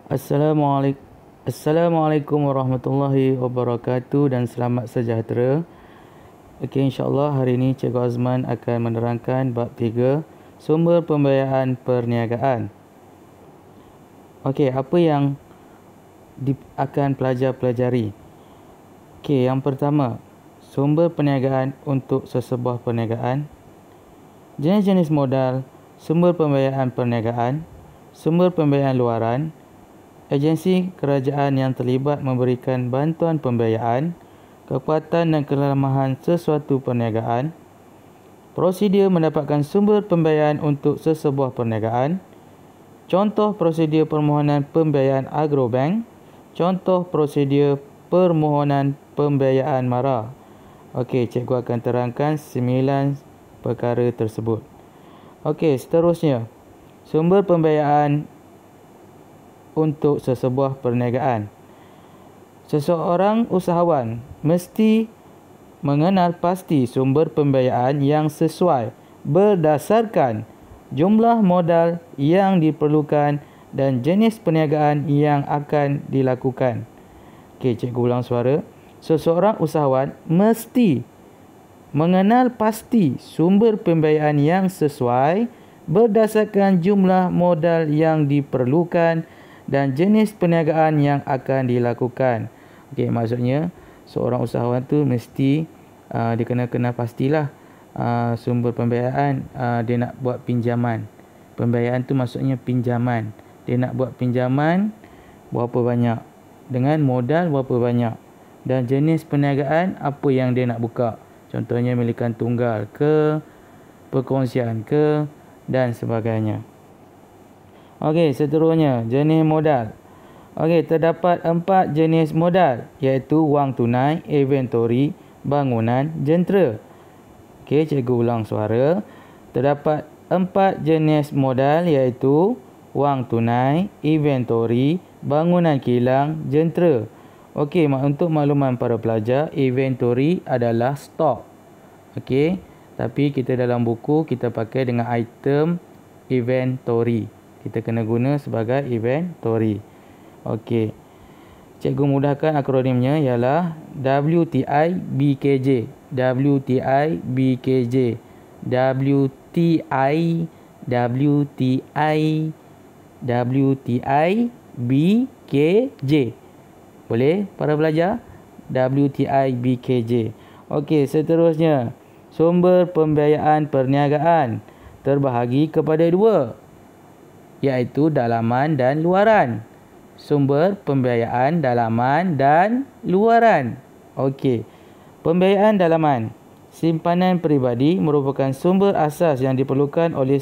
Assalamualaikum, Assalamualaikum warahmatullahi wabarakatuh dan selamat sejahtera. Okey, insyaAllah hari ini Cikgu Azman akan menerangkan bab 3, sumber pembiayaan perniagaan. Okey, apa yang akan pelajar pelajari? Okey, yang pertama, sumber perniagaan untuk sesebuah perniagaan, jenis-jenis modal, sumber pembiayaan perniagaan, sumber pembiayaan luaran, agensi kerajaan yang terlibat memberikan bantuan pembiayaan, kekuatan dan kelemahan sesuatu perniagaan, prosedur mendapatkan sumber pembiayaan untuk sesebuah perniagaan, contoh prosedur permohonan pembiayaan agrobank, contoh prosedur permohonan pembiayaan MARA. Okey, cikgu akan terangkan 9 perkara tersebut. Okey, seterusnya, sumber pembiayaan untuk sesebuah perniagaan. Seseorang usahawan mesti mengenal pasti sumber pembiayaan yang sesuai berdasarkan jumlah modal yang diperlukan dan jenis perniagaan yang akan dilakukan. Okey, cikgu ulang suara. Seseorang usahawan mesti mengenal pasti sumber pembiayaan yang sesuai berdasarkan jumlah modal yang diperlukan dan jenis perniagaan yang akan dilakukan. Okey, maksudnya seorang usahawan tu mesti dia kena pastilah sumber pembiayaan. Dia nak buat pinjaman. Pembiayaan tu maksudnya pinjaman. Dia nak buat pinjaman berapa banyak, dengan modal berapa banyak, dan jenis perniagaan apa yang dia nak buka. Contohnya milikan tunggal ke, perkongsian ke, dan sebagainya. Okey, seterusnya jenis modal. Okey, terdapat 4 jenis modal, iaitu wang tunai, inventory, bangunan, jentera. Okey, cikgu ulang suara. Terdapat 4 jenis modal, iaitu wang tunai, inventory, bangunan kilang, jentera. Okey, untuk makluman para pelajar, inventory adalah stok. Okey, tapi kita dalam buku kita pakai dengan item inventory. Kita kena guna sebagai inventory. Okey. Cikgu mudahkan akronimnya ialah WTI BKJ. WTI BKJ. WTI WTI WTI BKJ. Boleh para pelajar? WTI BKJ. Okey, seterusnya, sumber pembiayaan perniagaan terbahagi kepada 2, iaitu dalaman dan luaran. Sumber pembiayaan dalaman dan luaran. Okey. Pembiayaan dalaman. Simpanan peribadi merupakan sumber asas yang diperlukan oleh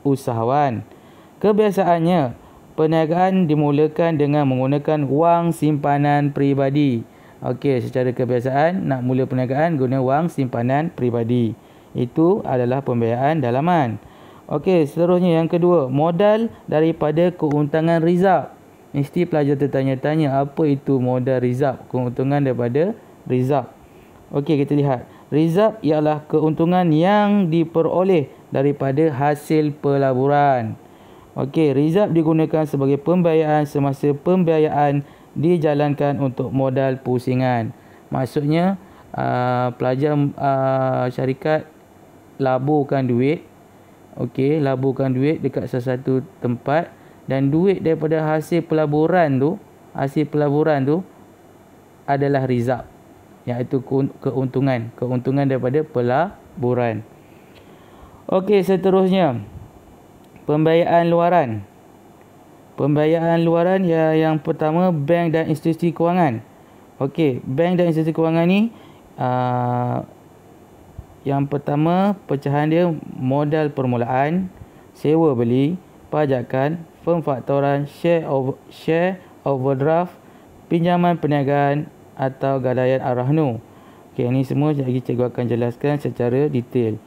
usahawan. Kebiasaannya, perniagaan dimulakan dengan menggunakan wang simpanan peribadi. Okey, secara kebiasaan nak mula perniagaan guna wang simpanan peribadi. Itu adalah pembiayaan dalaman. Okey, seterusnya yang kedua, modal daripada keuntungan rizab. Mesti pelajar tertanya-tanya apa itu modal rizab, keuntungan daripada rizab. Okey, kita lihat. Rizab ialah keuntungan yang diperoleh daripada hasil pelaburan. Okey, rizab digunakan sebagai pembiayaan semasa pembiayaan dijalankan untuk modal pusingan. Maksudnya pelajar syarikat laburkan duit. Okey, laburkan duit dekat sesuatu tempat, dan duit daripada hasil pelaburan tu adalah rizab, iaitu keuntungan daripada pelaburan. Okey, seterusnya, pembiayaan luaran. Pembiayaan luaran yang pertama, bank dan institusi kewangan. Okey, bank dan institusi kewangan ni yang pertama, pecahan dia modal permulaan, sewa beli, pajakan, pemfaktoran, share overdraft, pinjaman perniagaan atau gadaian ar-rahnu. Okey, ini semua lagi cikgu akan jelaskan secara detail.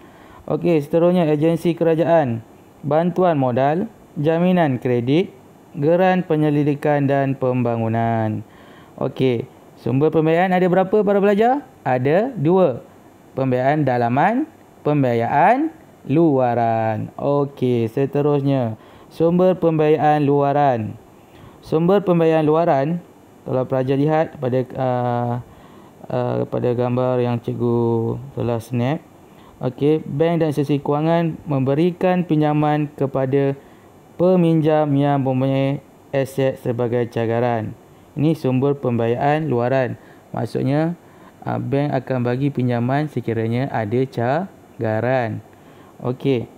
Okey, seterusnya agensi kerajaan, bantuan modal, jaminan kredit, geran penyelidikan dan pembangunan. Okey, sumber pembiayaan ada berapa para pelajar? Ada 2. Pembiayaan dalaman, pembiayaan luaran. Okey, seterusnya, sumber pembiayaan luaran. Sumber pembayaran luaran, kalau pelajar lihat pada gambar yang cikgu telah snap. Okey, bank dan institusi kewangan memberikan pinjaman kepada peminjam yang mempunyai aset sebagai cagaran. Ini sumber pembayaran luaran. Maksudnya bank akan bagi pinjaman sekiranya ada cagaran. Okey.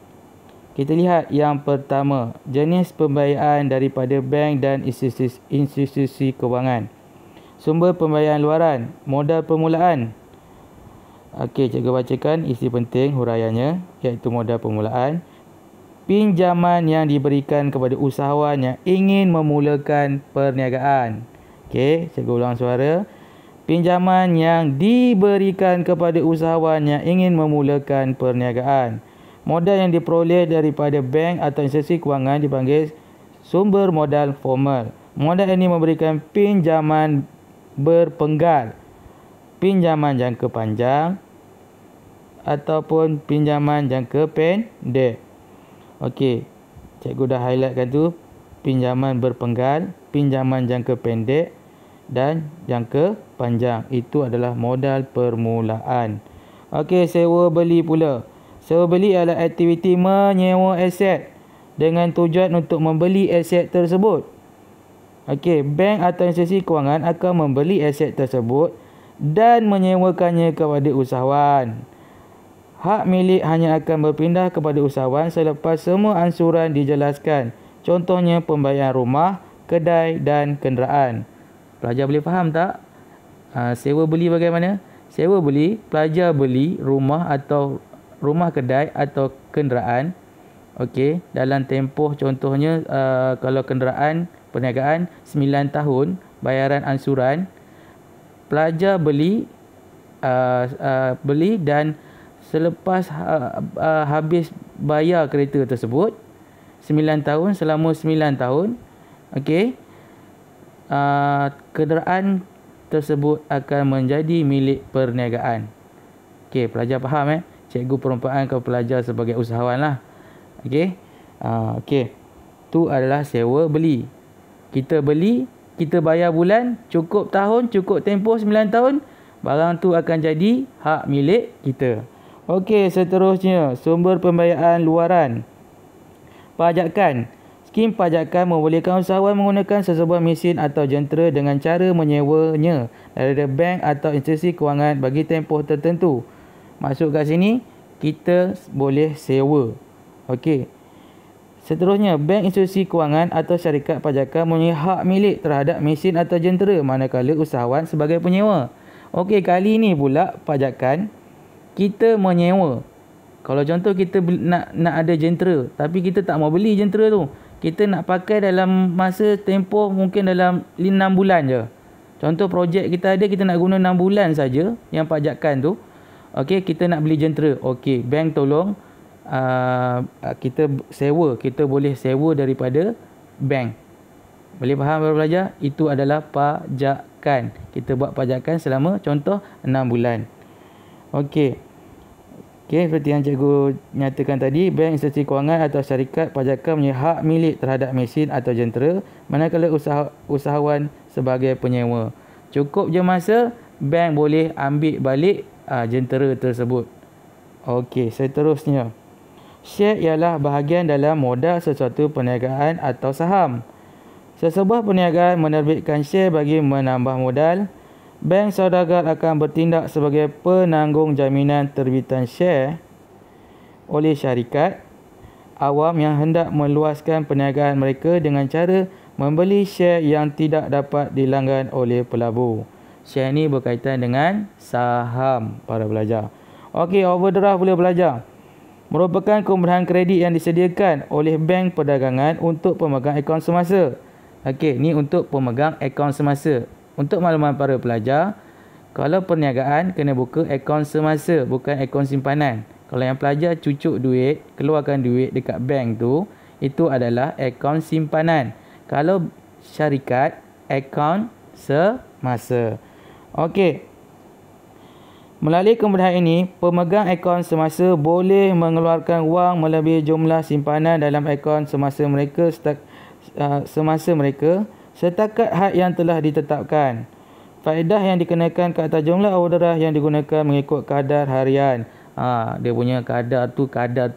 Kita lihat yang pertama, jenis pembayaran daripada bank dan institusi kewangan. Sumber pembayaran luaran, modal permulaan. Okey, cikgu bacakan isi penting huraiannya, iaitu modal permulaan. Pinjaman yang diberikan kepada usahawan yang ingin memulakan perniagaan. Okey, cikgu ulang suara. Pinjaman yang diberikan kepada usahawan yang ingin memulakan perniagaan. Modal yang diperoleh daripada bank atau institusi kewangan dipanggil sumber modal formal. Modal ini memberikan pinjaman berpenggal, pinjaman jangka panjang ataupun pinjaman jangka pendek. Okey, cikgu dah highlightkan tu, pinjaman berpenggal, pinjaman jangka pendek dan jangka panjang. Itu adalah modal permulaan. Okey, sewa beli pula. Sewa beli adalah aktiviti menyewa aset dengan tujuan untuk membeli aset tersebut. Okey, bank atau institusi kewangan akan membeli aset tersebut dan menyewakannya kepada usahawan. Hak milik hanya akan berpindah kepada usahawan selepas semua ansuran dijelaskan. Contohnya pembayaran rumah, kedai dan kenderaan. Pelajar boleh faham tak? Sewa beli bagaimana? Sewa beli, pelajar beli rumah atau rumah kedai atau kenderaan. Okey, dalam tempoh contohnya kalau kenderaan perniagaan 9 tahun bayaran ansuran. Pelajar beli dan selepas habis bayar kereta tersebut 9 tahun, selama 9 tahun, okey, kenderaan tersebut akan menjadi milik perniagaan. Okey, pelajar faham Cikgu perumpamaan kepada pelajar sebagai usahawan lah. Okey. Okey. Tu adalah sewa beli. Kita beli, kita bayar bulan, cukup tahun, cukup tempoh 9 tahun, barang tu akan jadi hak milik kita. Okey, seterusnya sumber pembayaran luaran. Pajakan. Skim pajakan membolehkan usahawan menggunakan sesebuah mesin atau jentera dengan cara menyewanya daripada bank atau institusi kewangan bagi tempoh tertentu. Masuk kat sini, kita boleh sewa. Okey. Seterusnya, bank, institusi kewangan atau syarikat pajakan mempunyai hak milik terhadap mesin atau jentera manakala usahawan sebagai penyewa. Okey, kali ini pula pajakan kita menyewa. Kalau contoh kita nak ada jentera, tapi kita tak mau beli jentera tu. Kita nak pakai dalam masa tempoh mungkin dalam 6 bulan je. Contoh projek kita ada, kita nak guna 6 bulan saja yang pajakan tu. Okey, kita nak beli jentera. Okey, bank tolong kita sewa. Kita boleh sewa daripada bank. Boleh faham para pelajar? Itu adalah pajakan. Kita buat pajakan selama contoh 6 bulan. Okey. Okey, seperti yang cikgu nyatakan tadi, bank, institusi kewangan atau syarikat pajakan mempunyai hak milik terhadap mesin atau jentera manakala usahawan sebagai penyewa. Cukup je masa, bank boleh ambil balik jentera tersebut. Okey, seterusnya. Share ialah bahagian dalam modal sesuatu perniagaan atau saham. Sesebuah perniagaan menerbitkan share bagi menambah modal. Bank saudagar akan bertindak sebagai penanggung jaminan terbitan share oleh syarikat awam yang hendak meluaskan perniagaan mereka dengan cara membeli share yang tidak dapat dilanggan oleh pelabur. Share ni berkaitan dengan saham para pelajar. Okey, overdraft boleh belajar. Merupakan kemudahan kredit yang disediakan oleh bank perdagangan untuk pemegang akaun semasa. Okey, ni untuk pemegang akaun semasa. Untuk makluman para pelajar, kalau perniagaan kena buka akaun semasa, bukan akaun simpanan. Kalau yang pelajar cucuk duit, keluarkan duit dekat bank tu, itu adalah akaun simpanan. Kalau syarikat, akaun semasa. Okey. Melalui kemudahan ini, pemegang akaun semasa boleh mengeluarkan wang melebihi jumlah simpanan dalam akaun semasa mereka setakat had yang telah ditetapkan. Faedah yang dikenakan ke atas jumlah overdraft yang digunakan mengikut kadar harian. Dia punya kadar tu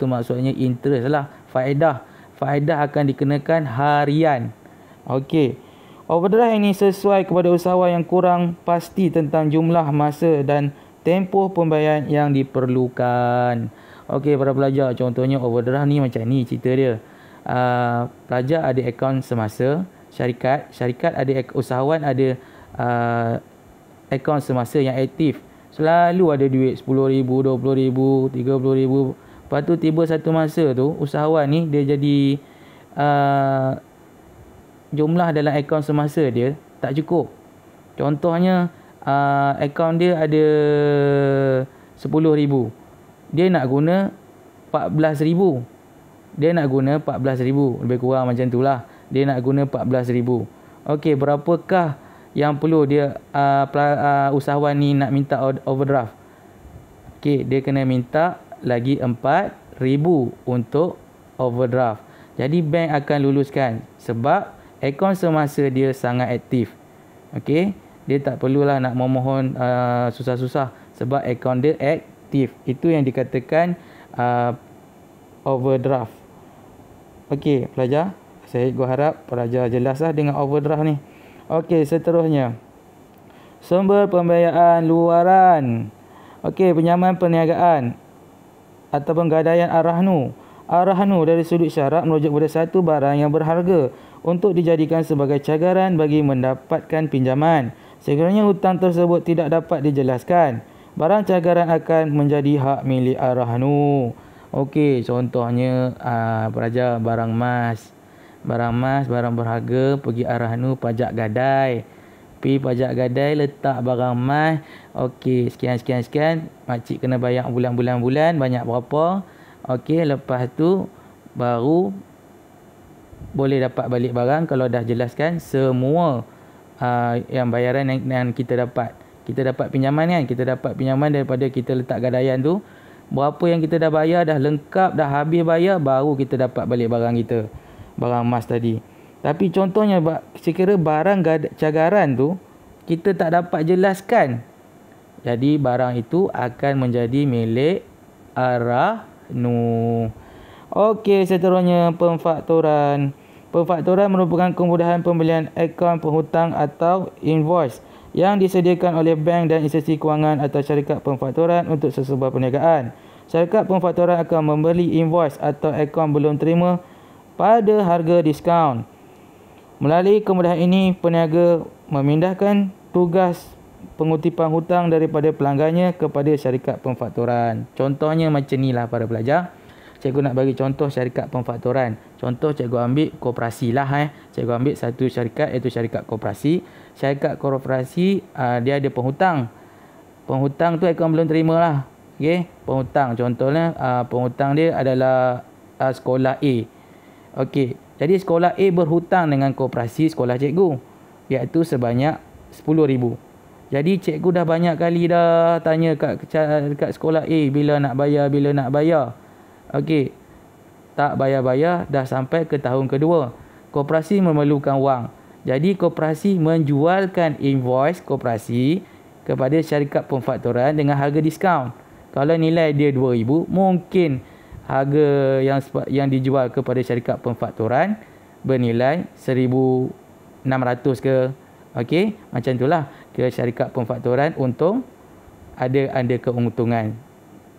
maksudnya interest lah. Faedah akan dikenakan harian. Okey. Overdraft ini sesuai kepada usahawan yang kurang pasti tentang jumlah masa dan tempoh pembayaran yang diperlukan. Okey para pelajar, contohnya overdraft ni macam ni cerita dia. Pelajar ada akaun semasa, syarikat ada usahawan ada akaun semasa yang aktif. Selalu ada duit RM10,000, RM20,000, RM30,000. Lepas tu tiba satu masa tu usahawan ni dia jadi jumlah dalam akaun semasa dia tak cukup. Contohnya akaun dia ada RM10,000. Dia nak guna RM14,000. Lebih kurang macam tu lah. Dia nak guna RM14,000. Okey, berapakah yang perlu dia usahawan ni nak minta overdraft? Okey, dia kena minta lagi RM4,000 untuk overdraft. Jadi bank akan luluskan sebab akaun semasa dia sangat aktif. Okey, dia tak perlulah nak memohon susah-susah sebab akaun dia aktif. Itu yang dikatakan overdraft. Okey, pelajar, gua harap pelajar jelaslah dengan overdraft ni. Okey, seterusnya. Sumber pembiayaan luaran. Okey, pinjaman perniagaan ataupun gadaian ar-rahnu. Ar-rahnu dari sudut syarak merujuk pada satu barang yang berharga untuk dijadikan sebagai cagaran bagi mendapatkan pinjaman. Sekiranya hutang tersebut tidak dapat dijelaskan, barang cagaran akan menjadi hak milik ar-rahnu. Okey, contohnya pelajar barang emas, barang berharga, pergi ar-rahnu pajak gadai. Pergi pajak gadai, letak barang emas. Okey, sekian. Makcik kena bayar bulan-bulan, banyak berapa. Okey, lepas tu baru boleh dapat balik barang kalau dah jelaskan semua yang bayaran yang kita dapat. Kita dapat pinjaman kan? Kita dapat pinjaman daripada kita letak gadaian tu. Berapa yang kita dah bayar, dah lengkap, dah habis bayar, baru kita dapat balik barang kita. Barang emas tadi. Tapi contohnya, sekira barang cagaran tu, kita tak dapat jelaskan. Jadi barang itu akan menjadi milik ar-rahnu. Okey, seterusnya pemfakturan. Pemfakturan merupakan kemudahan pembelian akaun penghutang atau invoice yang disediakan oleh bank dan institusi kewangan atau syarikat pemfakturan untuk sesebuah perniagaan. Syarikat pemfakturan akan membeli invoice atau akaun belum terima pada harga diskaun. Melalui kemudahan ini, peniaga memindahkan tugas pengutipan hutang daripada pelanggannya kepada syarikat pemfakturan. Contohnya macam inilah para pelajar. Cikgu nak bagi contoh syarikat pemfakturan. Contoh cikgu ambil koperasi lah. Cikgu ambil satu syarikat iaitu syarikat koperasi. Syarikat koperasi dia ada penghutang. Penghutang tu akaun belum terima lah. Okay? Penghutang. Contohnya penghutang dia adalah sekolah A. Okey. Jadi sekolah A berhutang dengan koperasi sekolah cikgu. Iaitu sebanyak RM10,000. Jadi cikgu dah banyak kali dah tanya kat sekolah A bila nak bayar. Okey. Tak bayar-bayar dah sampai ke tahun kedua. Koperasi memerlukan wang. Jadi koperasi menjualkan invoice koperasi kepada syarikat pemfakturan dengan harga diskaun. Kalau nilai dia RM2,000, mungkin harga yang dijual kepada syarikat pemfakturan bernilai RM1,600 ke. Okey, macam itulah ke syarikat pemfakturan untuk ada keuntungan.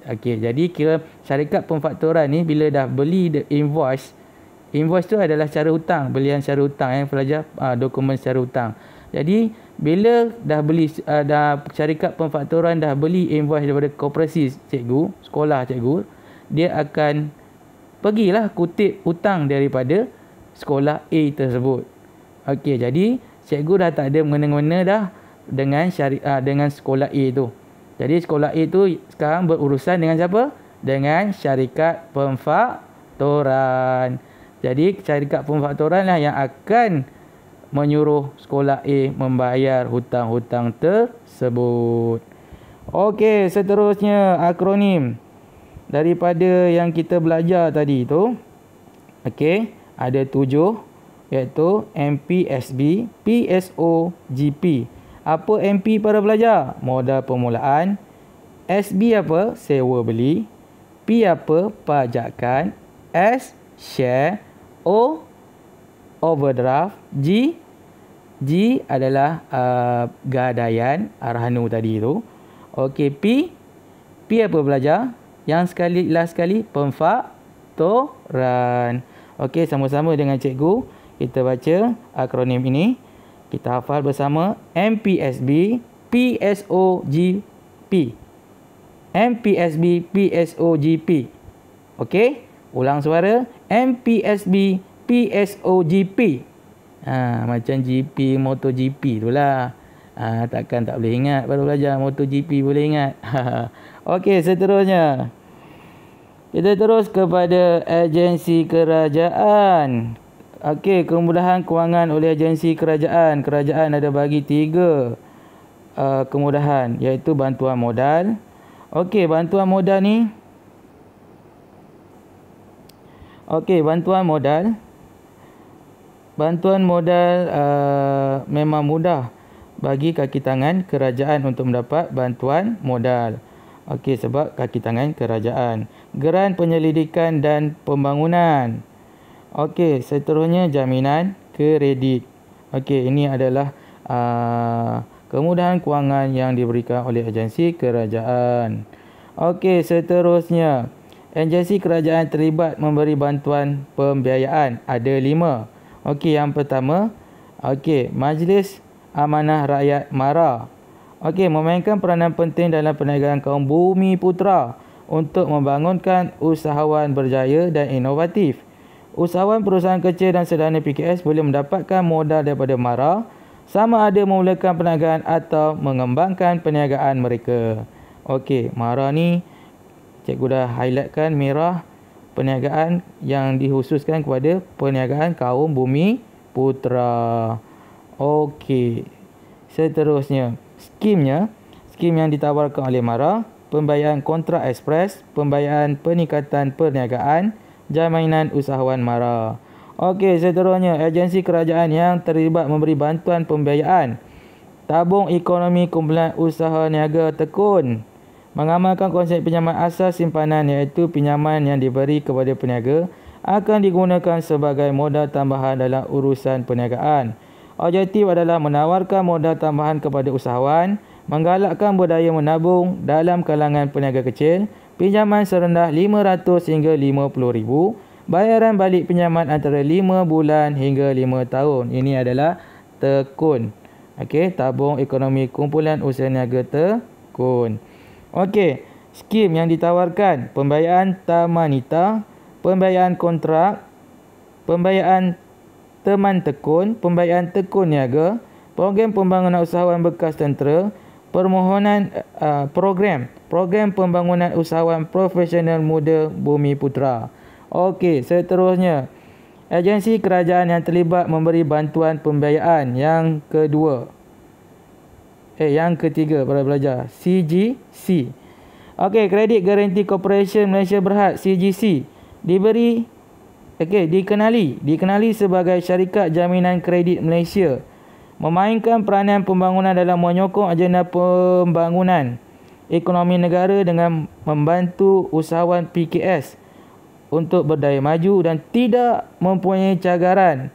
Okey, jadi kira syarikat pemfakturan ni bila dah beli invoice tu adalah cara hutang, belian secara hutang pelajar, dokumen secara hutang. Jadi bila dah beli syarikat pemfakturan dah beli invoice daripada koperasi cikgu, sekolah cikgu, dia akan pergilah kutip hutang daripada sekolah A tersebut. Okey, jadi cikgu dah tak ada mengena-mengena dah dengan sekolah A tu. Jadi sekolah A tu sekarang berurusan dengan siapa? Dengan syarikat pemfakturan. Jadi syarikat pemfakturan lah yang akan menyuruh sekolah A membayar hutang-hutang tersebut. Okey, seterusnya akronim. Daripada yang kita belajar tadi tu, okey, ada 7 iaitu MPSB, PSOGP. Apa MP para pelajar? Modal permulaan. SB apa? Sewa beli. P apa? Pajakan. S share. O overdraft. G adalah gadaian Arhanu tadi tu. Okey, P apa belajar? Yang last sekali pemfaktoran. Okey, sama-sama dengan cikgu kita baca akronim ini. Kita hafal bersama MPSB PSOGP. MPSB PSOGP. Okey, ulang suara MPSB PSOGP. Macam GP MotoGP itulah. Takkan tak boleh ingat baru belajar MotoGP boleh ingat. Okey, seterusnya kita terus kepada agensi kerajaan. Okey, kemudahan kewangan oleh agensi kerajaan. Kerajaan ada bagi 3 kemudahan, iaitu bantuan modal. Okey, bantuan modal ni. Okey, bantuan modal. Bantuan modal memang mudah bagi kaki tangan kerajaan untuk mendapat bantuan modal. Okey, sebab kaki tangan kerajaan. Geran penyelidikan dan pembangunan. Okey, seterusnya jaminan kredit. Okey, ini adalah kemudahan kewangan yang diberikan oleh agensi kerajaan. Okey, seterusnya agensi kerajaan terlibat memberi bantuan pembiayaan. Ada 5. Okey, yang pertama, okey, Majlis Amanah Rakyat MARA. Okey, memainkan peranan penting dalam perniagaan kaum Bumiputera untuk membangunkan usahawan berjaya dan inovatif. Usahawan perusahaan kecil dan sederhana PKS boleh mendapatkan modal daripada MARA sama ada memulakan perniagaan atau mengembangkan perniagaan mereka. Okey, MARA ni cikgu dah highlightkan merah, perniagaan yang dikhususkan kepada perniagaan kaum Bumiputera. Okey, seterusnya skim yang ditawarkan oleh MARA, pembayaran kontrak ekspres, pembayaran peningkatan perniagaan, jaminan usahawan MARA. Okey, seterusnya agensi kerajaan yang terlibat memberi bantuan pembiayaan. Tabung Ekonomi Kumpulan Usaha Niaga Tekun mengamalkan konsep pinjaman asas simpanan, iaitu pinjaman yang diberi kepada peniaga akan digunakan sebagai modal tambahan dalam urusan perniagaan. Objektif adalah menawarkan modal tambahan kepada usahawan, menggalakkan budaya menabung dalam kalangan peniaga kecil, pinjaman serendah RM500 hingga RM50,000, bayaran balik pinjaman antara 5 bulan hingga 5 tahun. Ini adalah tekun. Okey, tabung ekonomi kumpulan usaha niaga tekun. Okey, skim yang ditawarkan, pembiayaan tamanita, pembiayaan kontrak, pembiayaan teman tekun, pembiayaan tekun niaga, program pembangunan usahawan bekas tentera, permohonan program pembangunan usahawan profesional muda Bumiputera. Okey, seterusnya agensi kerajaan yang terlibat memberi bantuan pembiayaan. Yang ketiga para pelajar, CGC. Okey, Credit Guarantee Corporation Malaysia Berhad, CGC, dikenali sebagai syarikat jaminan kredit Malaysia, memainkan peranan pembangunan dalam menyokong agenda pembangunan ekonomi negara dengan membantu usahawan PKS untuk berdaya maju dan tidak mempunyai cagaran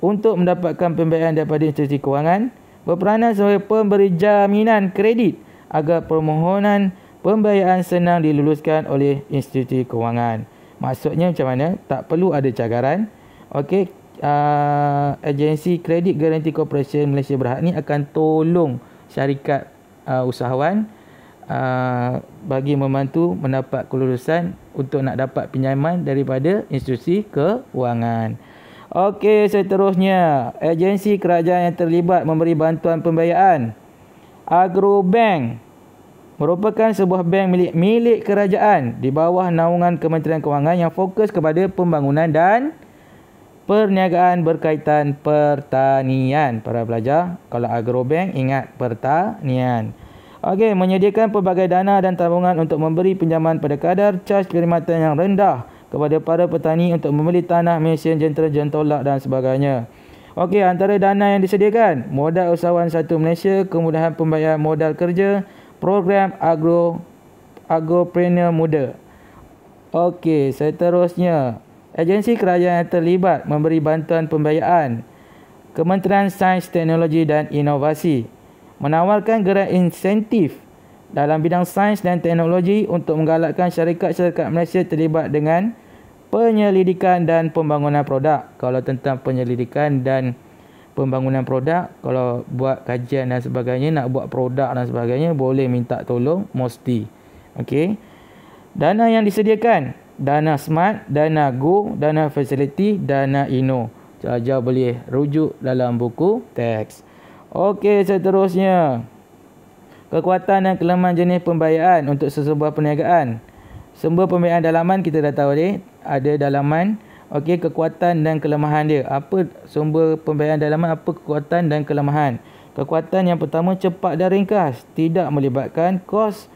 untuk mendapatkan pembiayaan daripada institusi kewangan, berperanan sebagai pemberi jaminan kredit agar permohonan pembiayaan senang diluluskan oleh institusi kewangan. Maksudnya macam mana? Tak perlu ada cagaran. Okey, agensi Credit Guarantee Corporation Malaysia Berhad ni akan tolong syarikat usahawan bagi membantu mendapat kelulusan untuk nak dapat pinjaman daripada institusi kewangan. Okey, seterusnya agensi kerajaan yang terlibat memberi bantuan pembiayaan. Agrobank merupakan sebuah bank milik kerajaan di bawah naungan Kementerian Kewangan yang fokus kepada pembangunan dan perniagaan berkaitan pertanian. Para pelajar, kalau agrobank ingat pertanian. Okey, menyediakan pelbagai dana dan tabungan untuk memberi pinjaman pada kadar caj perkhidmatan yang rendah kepada para petani untuk membeli tanah, mesin, jentera, jentolak dan sebagainya. Okey, antara dana yang disediakan, modal usahawan satu Malaysia, kemudahan pembayaran modal kerja, program agropreneur muda. Okey, seterusnya, agensi kerajaan yang terlibat memberi bantuan pembiayaan. Kementerian Sains, Teknologi dan Inovasi menawarkan geran insentif dalam bidang sains dan teknologi untuk menggalakkan syarikat-syarikat Malaysia terlibat dengan penyelidikan dan pembangunan produk. Kalau tentang penyelidikan dan pembangunan produk, kalau buat kajian dan sebagainya, nak buat produk dan sebagainya, boleh minta tolong MOSTI. Okey. Dana yang disediakan, dana SMART, dana Go, dana Facility, dana INO. Saja boleh rujuk dalam buku teks. Okey, seterusnya. Kekuatan dan kelemahan jenis pembiayaan untuk sesebuah perniagaan. Sumber pembiayaan dalaman kita dah tahu ni, ada dalaman. Okey, kekuatan dan kelemahan dia. Apa sumber pembiayaan dalaman, apa kekuatan dan kelemahan? Kekuatan yang pertama, cepat dan ringkas, tidak melibatkan kos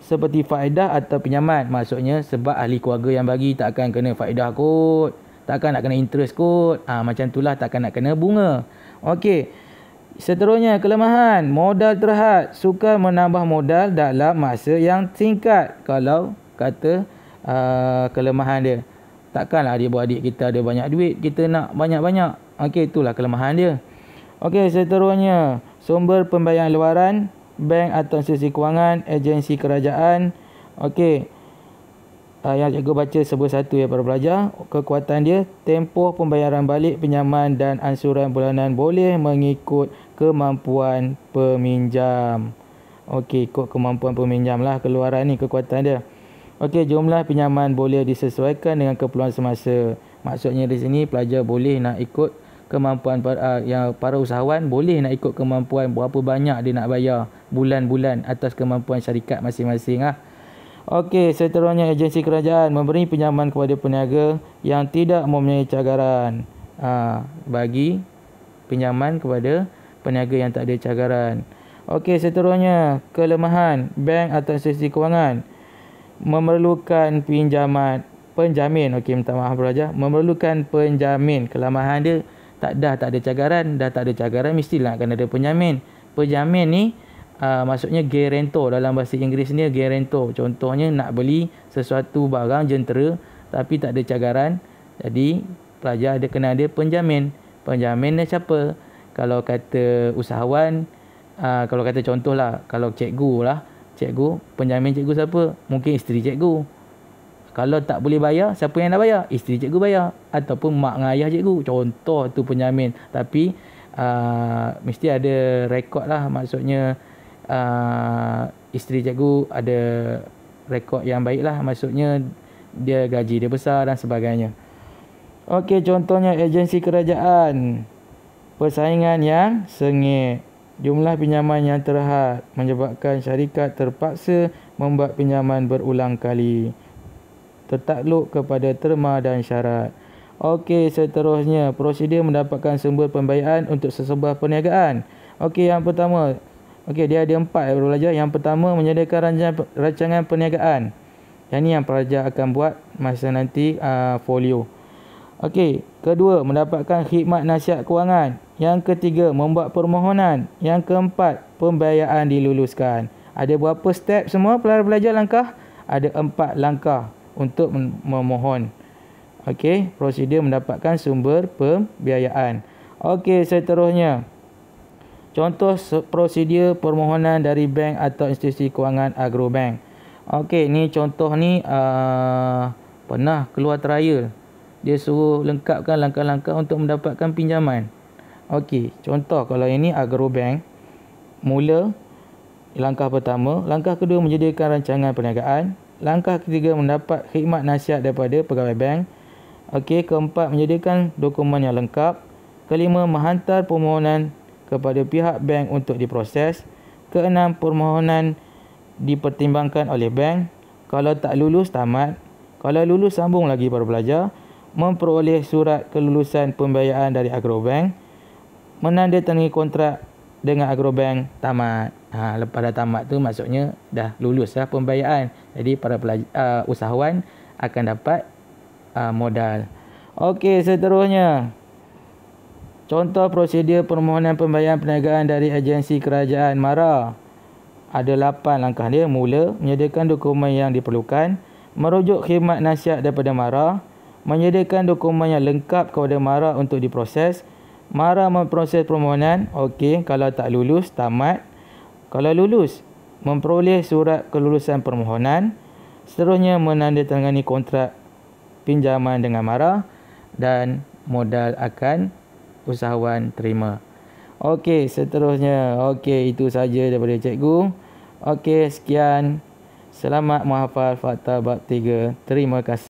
seperti faedah atau pinjaman. Maksudnya sebab ahli keluarga yang bagi, takkan kena faedah kot, takkan nak kena interest kot. Macam itulah, takkan nak kena bunga. Okey. Seterusnya, kelemahan, modal terhad, sukar menambah modal dalam masa yang singkat. Kalau kata kelemahan dia, takkanlah adik-beradik kita ada banyak duit, kita nak banyak-banyak. Okey, itulah kelemahan dia. Okey, seterusnya, sumber pembayaran luaran, bank atau institusi kewangan, agensi kerajaan. Okey, yang cikgu baca satu ya para pelajar. Kekuatan dia, tempoh pembayaran balik pinjaman dan ansuran bulanan boleh mengikut kemampuan peminjam. Okey, ikut kemampuan peminjam lah keluaran ni, kekuatan dia. Okey, jumlah pinjaman boleh disesuaikan dengan keperluan semasa. Maksudnya di sini pelajar boleh nak ikut kemampuan para usahawan, boleh nak ikut kemampuan berapa banyak dia nak bayar bulan-bulan atas kemampuan syarikat masing-masing lah. Okey, seterusnya, agensi kerajaan memberi pinjaman kepada peniaga yang tidak mempunyai cagaran. Bagi pinjaman kepada peniaga yang tak ada cagaran. Okey, seterusnya, kelemahan, bank atau institusi kewangan memerlukan penjamin. Okey, minta maaf pelajar, memerlukan penjamin. Kelemahan dia, tak ada cagaran, dah tak ada cagaran, mestilah akan ada penjamin. Penjamin ni maksudnya guarantor, dalam bahasa Inggeris ni guarantor. Contohnya nak beli sesuatu barang jentera tapi tak ada cagaran, jadi pelajar kena ada penjamin. Penjamin dia siapa? Kalau kata usahawan, kalau kata contohlah, kalau cikgu, penjamin cikgu siapa? Mungkin isteri cikgu. Kalau tak boleh bayar, siapa yang nak bayar? Isteri cikgu bayar, ataupun mak dengan ayah cikgu. Contoh tu penjamin. Tapi mesti ada rekod lah. Maksudnya isteri cikgu ada rekod yang baik lah. Maksudnya dia gaji dia besar dan sebagainya. Okey, contohnya agensi kerajaan, persaingan yang sengit, jumlah pinjaman yang terhad menyebabkan syarikat terpaksa membuat pinjaman berulang kali, tertakluk kepada terma dan syarat. Okey, seterusnya, prosedur mendapatkan sumber pembiayaan untuk sesebuah perniagaan. Okey, yang pertama, dia ada 4 pelajar. Yang pertama, menyediakan rancangan perniagaan. Yang ni yang pelajar akan buat masa nanti folio. Okey, kedua, mendapatkan khidmat nasihat kewangan. Yang ketiga, membuat permohonan. Yang keempat, pembiayaan diluluskan. Ada berapa step semua pelajar langkah? Ada 4 langkah untuk memohon. Okey, prosedur mendapatkan sumber pembiayaan. Okey, seterusnya, contoh prosedur permohonan dari bank atau institusi kewangan agrobank. Okey, ni contoh ni pernah keluar trial. Dia suruh lengkapkan langkah-langkah untuk mendapatkan pinjaman. Okey, contoh kalau ini agrobank. Mula, langkah pertama. Langkah kedua, menyediakan rancangan perniagaan. Langkah ketiga, mendapat khidmat nasihat daripada pegawai bank. Okey, keempat, menyediakan dokumen yang lengkap. Kelima, menghantar permohonan kepada pihak bank untuk diproses. Keenam, permohonan dipertimbangkan oleh bank. Kalau tak lulus, tamat. Kalau lulus, sambung lagi para pelajar. Memperoleh surat kelulusan pembiayaan dari agrobank. Menandatangani kontrak dengan agrobank, tamat. Lepas dah tamat tu maksudnya dah lulus lah pembiayaan. Jadi para usahawan akan dapat modal. Okey, seterusnya. Contoh prosedur permohonan pembayaran perniagaan dari agensi kerajaan MARA. Ada 8 langkah dia. Mula, menyediakan dokumen yang diperlukan, merujuk khidmat nasihat daripada MARA, menyediakan dokumen yang lengkap kepada MARA untuk diproses. MARA memproses permohonan. Okey, kalau tak lulus, tamat. Kalau lulus, memperoleh surat kelulusan permohonan. Seterusnya, menandatangani kontrak pinjaman dengan MARA dan modal akan usahawan terima. Okey, seterusnya. Okey, itu saja daripada cikgu. Okey, sekian. Selamat menghafal fakta bab 3. Terima kasih.